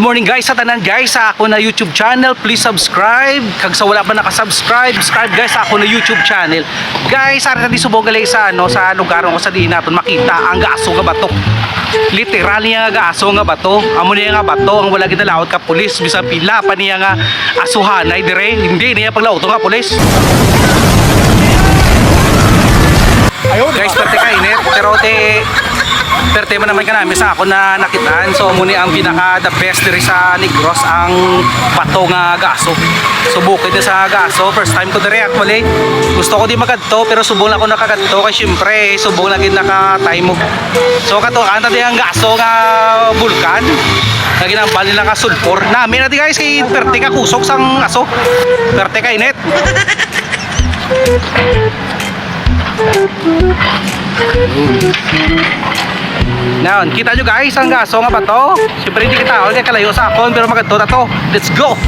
morning guys sa tanan guys sa ako na YouTube channel. Please subscribe. Kag sa wala pa nakasubscribe, subscribe guys sa ako na YouTube channel. Guys, ara di subong gali sa sa lugar ko sa diin naton makita ang gaso nga bato. Literal niya nga gaso nga bato. Amo niya nga bato ang wala gidalaot ka pulis bisan pila pa niya nga asuhanay dire. Hindi niya paglauto nga pulis. Ayun guys, perte kainit pero perte man naman ka namin sa ako na nakitaan. So muni ang pinaka the best diri sa Negros ang bato nga gaso. Subukid na sa gaso, first time ko diri actually. Gusto ko di magadto pero subong na ako nakagadto kay syempre subong lagi naka-time mo. So kato anta di ang gaso nga bulkan. Lagi nang bali lang ka sulfur. Namin na di guys kay perte ka kusok sang aso. Perte ka init. Now, kita nyo guys ang gaso nga bato. Siyempre hindi kita kaya kalayo sa akon pero magadto na to. Let's go!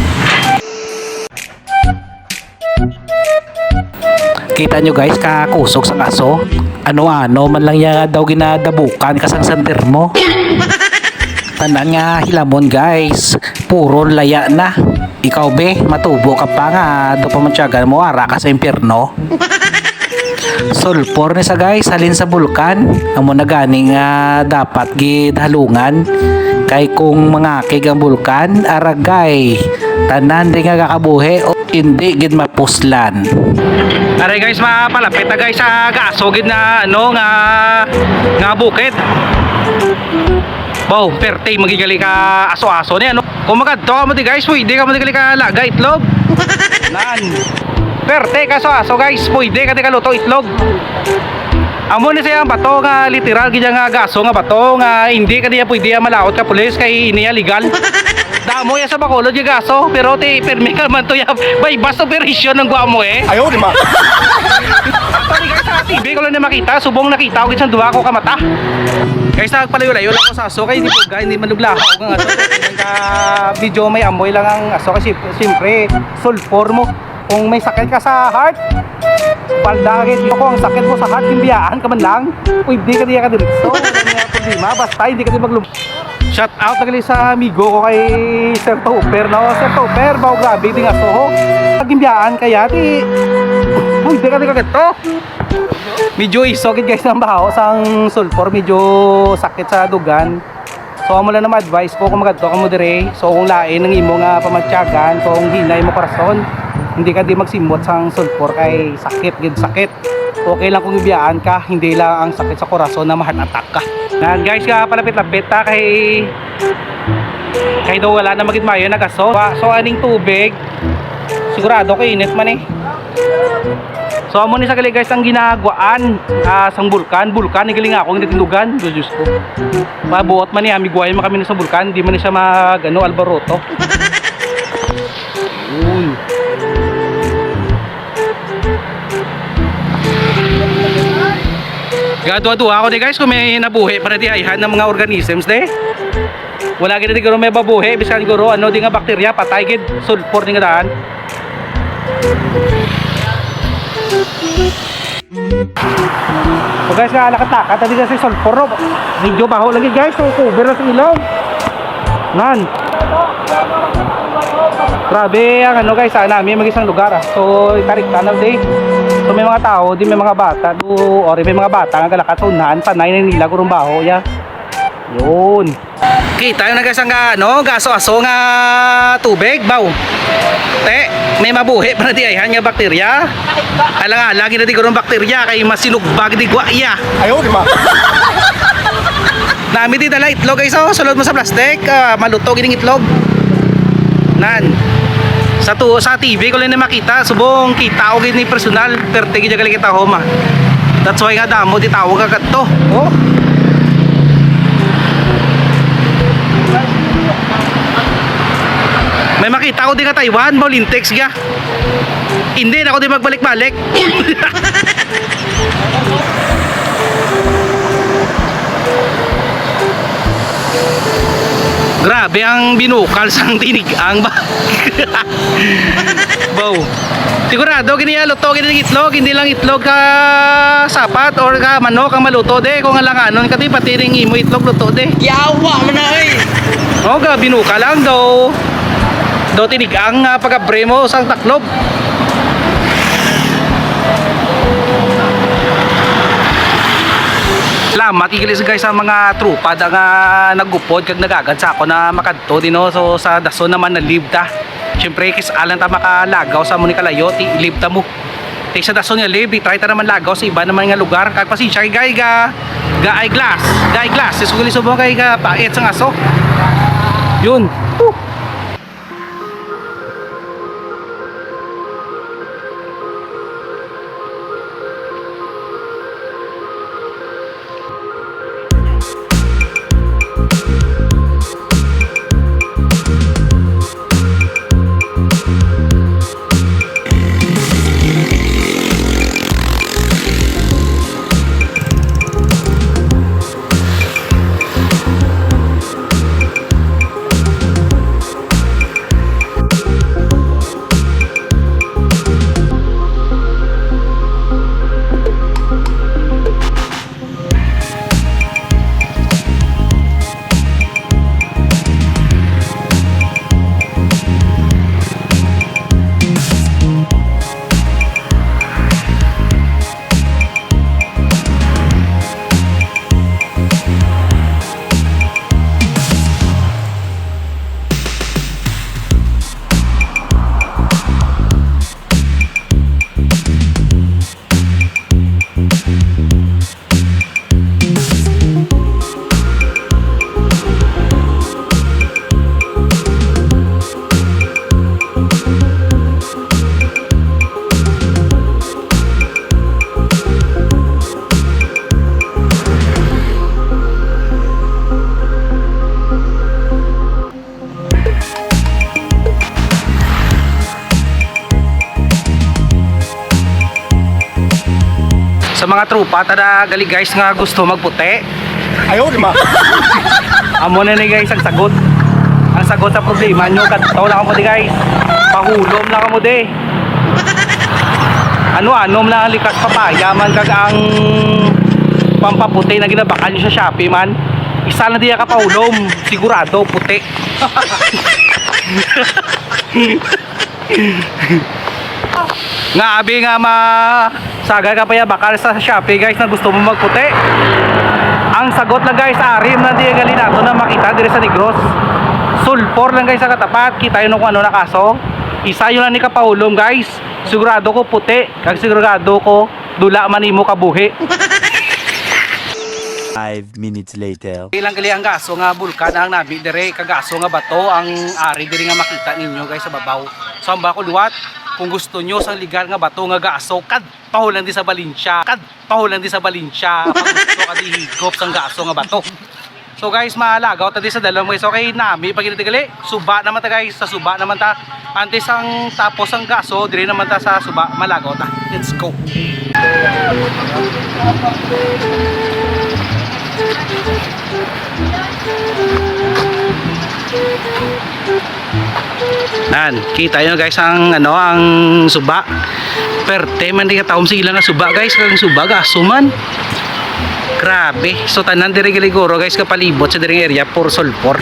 Kita nyo guys kakusok sa gaso. Ano-ano man lang ya daw ginadabukan kasang santer mo. Tanan nga hilamon guys. Puro laya na. Ikaw be, matubo ka pa nga daw pamantyagan mo ara ka sa impyerno. Sulfur ni sa guys halin sa bulkan amo na gani nga dapat gid halungan kay kung mangakig ang bulkan aragay tanan di nga kakabuhi o hindi gid mapuslan. Aray guys, mapalapit na guys sa gaso gid na nga bukid. Wow, perte magigali ka aso-aso ni ano. Kung magadto ka mo di guys, pwede ka mo di ka laga itlog. Nan. Perte kaso aso guys, pwede ka di kaluto itlog. Amo ni siya ang bato nga literal gid nga gaso nga bato nga hindi ka diya pwede malaot ka pulis kay iniya legal. Damo ya sa Bacolod yung gaso pero ti permi ka man to ya by bus operation ng guamo eh. Ayaw di ma. Actually guys sa TV ko lang na makita, subong nakita ko gid sa duwa ko ka mata. Guys nagpalayo-layo lang ko sa aso kay hindi po guys hindi manuglaho ko nga aso. Ka video may amoy lang ang aso kasi siyempre sulfur mo. Kung may sakit ka sa heart, paldagit mo ko ang sakit mo sa heart, himbiyaan ka man lang, pwede ka diya ka diritso, wala niya problema, basta hindi ka di maglum. Shout out na sa amigo ko kay Sir Topper, no? Sir Topper, bao grabe, di nga soho. Pag himbiyaan kaya, pwede ka di ka gito. Medyo isogid guys ng baho, sang sulfur, medyo sakit sa dugan. So amo lang na advice ko kung magadto ka mo dire, so kung lain ng imo nga pamantyagan, kung hinay mo korason, hindi ka di magsimot sang sulfur kay sakit gid sakit. Okay lang kung ibiyaan ka, hindi lang ang sakit sa korason na ma-heart attack ka. Yan guys, ka palapit-lapit ta kay daw wala na magid mayo nagaso. So aning tubig sigurado kay init man eh. So amo ni sa gali guys ang ginagwaan sang bulkan ni galing ako ng tindugan. Diyos ko. Mabuot man ni amiguay man kami sa bulkan, di man ni siya magano albaroto. Gadwa-dwa ako di guys kung may nabuhi para di ayhan ng mga organisms de. Wala gid di guro may babuhi bisan guro di nga bakterya patay gid sulfur ni nga daan. So guys nga nakatakat tadi kasi sulfur no. Medyo baho lagi guys so cover na sa ilaw. Nan. Grabe ang guys namin mag-isang lugar So tarik tanaw day. So may mga tao, di may mga bata, may mga bata nga galakatunan, panay na nila gurong baho ya. Yun. Kita yung nagasang gaso-aso nga tubig, baw. Te, may mabuhi pa na di ayhan nga bakterya. Alang lagi na di gurong bakterya kay masilugbag di guaya. Ayaw di ma. Nami di dala itlog guys, sulod mo sa plastic, maluto gining itlog. Nan. Sa TV ko lang na makita, subong kita ko gini personal, perte gid gali kita homa. That's why nga damo di tawag ka kadto. Oh. May makita ko di ka Taiwan, Bolintex ga. Hindi na ako di magbalik-balik. Grabe ang binukal sang tinigang ba. Bow. Sigurado giniya luto gini itlog, hindi lang itlog ka sapat or ka manok ang maluto de kung alanganon kati pati ring imo itlog luto de. Yawa man na Oh, binuka lang daw. Daw tinigang pagkabre mo sa taklob. Salamat igilis guys sa mga trupa da nga naggupod kag nagagad sa ako na makadto dino. So sa dason naman na live ta. Syempre kis alan ta makalagaw sa muni kalayo ti live ta mo. Ti sa dason nga live, try ta naman lagaw sa iba naman nga lugar. Kag pasensya kay ga eyeglass. Ga eyeglass. Suguli subong kay ga pait sa aso. Yun. Sa mga trupa tada gali guys nga gusto magputi. Ayaw, di ba? Amo na ni guys ang sagot. Ang sagot sa problema nyo kadto lang mo di guys. Pahulom lang mo di. Ano-anom lang likas papaya man kag ang pampaputi na ginabakan nyo sa Shopee man. Isa na diya ka pahulom, sigurado puti. Nga abi nga sagay ka pa ya bakal sa Shopee guys na gusto mo magputi. Ang sagot lang guys, arim na di gali nato na makita dire sa Negros. Sulfur lang guys sa katapat, kita yun kung ano na kaso. Isa yun lang ni kapahulom guys. Sigurado ko puti, kag sigurado ko dula man imo kabuhi. 5 minutes later. Ilang gali ang gaso nga bulkan ang nabi dire, kagaso nga bato ang ari dire nga makita ninyo guys sa babaw. So ang bako luwat, kung gusto nyo sa ligar nga bato nga gaso, kadto lang di sa Balinsya. Kadto lang di sa Balinsya. Pag gusto ka di higop sang gaso nga bato. So guys, malagaw ta di sa dalawang guys. Okay, nami pag ginatigali, suba naman ta guys, sa suba naman ta. Antes ang tapos ang gaso, dire naman ta sa suba, malagaw ta. Let's go. Nan, kita nyo guys ang ano ang suba. Perte man di ka taom sila nga suba guys, kang suba gaso man. Grabe. So tanan diri giligoro guys kapalibot sa diring area for sulfur.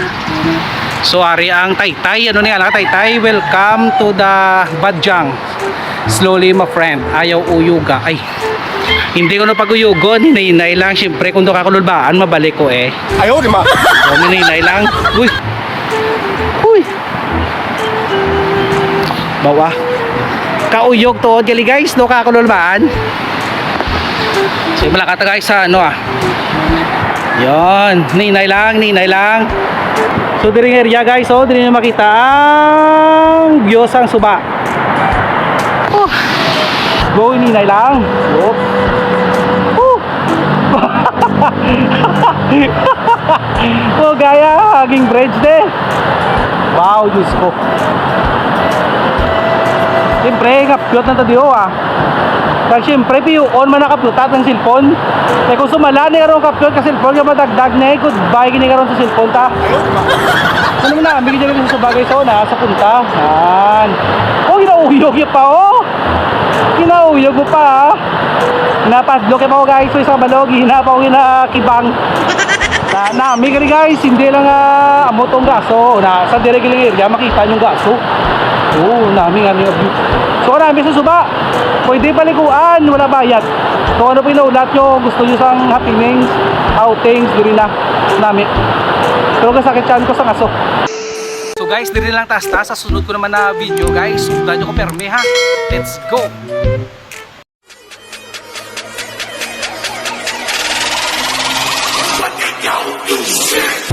So ari ang Taytay, ano ni ala Taytay, welcome to the Badjang. Slowly my friend, ayaw uyuga. Ay. Hindi ko na pag-uyugon, hinay lang syempre kung do ka kululbaan mabalik ko eh. Ayaw, di ba? O hinay lang. Uy. Uy. Bawa. Kauyog to, gali guys, do ka kululbaan. So malakata guys sa ano ah. Yon, ninay lang. So diring area guys, oh, diri na makita ang views ang suba. Oh. Go ninay lang. Oh. Oh gaya, haging bridge de. Wow, Diyos ko. Siyempre, kapyot na tadiyo ah. Pag siyempre, piyon man nakapyotat ng cellphone. Kaya kung sumala na yung kapyot ka cellphone, yung madagdag na goodbye gini karon sa cellphone ta. Ano mo na, bigyan dyan sa bagay sa una, sa punta. Yan. Oh, ginauyog yun pa oh. Ginauyog mo pa ah. Napadlok yung pa guys, so isang balog, hinapaw yung nakibang. Nami kani guys, hindi lang amo tong gaso na sa diregiling area makita yung gaso. Nami nga view. So nami sa suba, pwede paliguan, wala bayad. So ano po inulat nyo, gusto nyo sang happenings, outings, diri na nami. Pero kasakit chan ko sa gaso. So guys, diri lang tas sa sunod ko naman na video guys. Sundan nyo ko perme ha. Let's go! What the hell do you say?